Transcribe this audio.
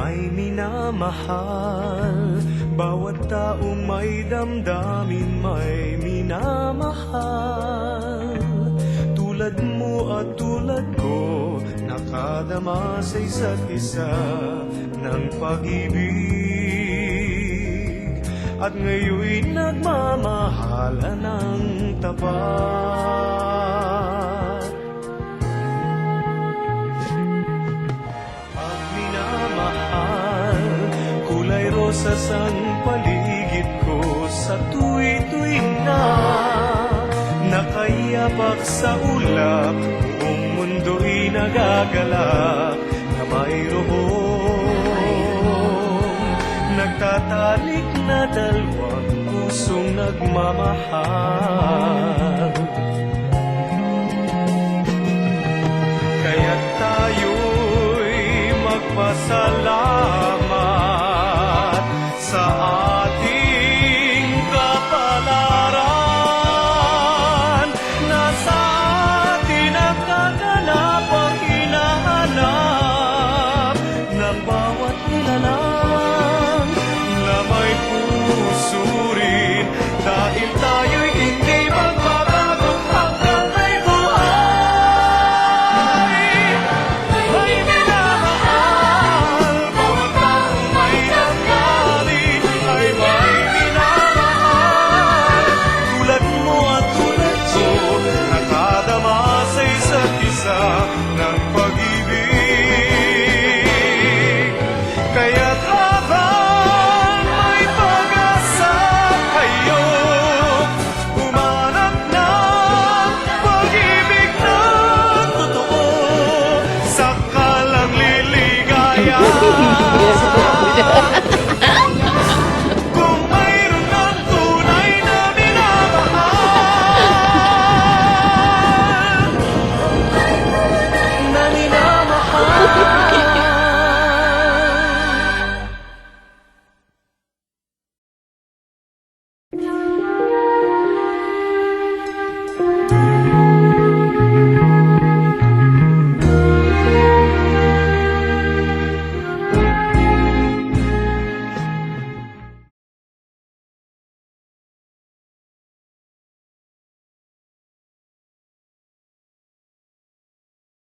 may minamahal. Bawat taong may damdamin may minamahal. Tulad mo at tulad ko, nakadama sa isa't isa ng pag-ibig. At ngayon'y nagmamahala ng tapat. Pag minamahal, kulay rosas ang paligid ko sa tuwi-tuwing na nakayapak sa ulap. Buong mundo'y nagagalak na mayroong nagtatalik na dalawang pusong nagmamahal. Kaya't tayo'y magpasalamat sa ating kapalaran, na sa atin ang kaganapang hinahanap ng bawat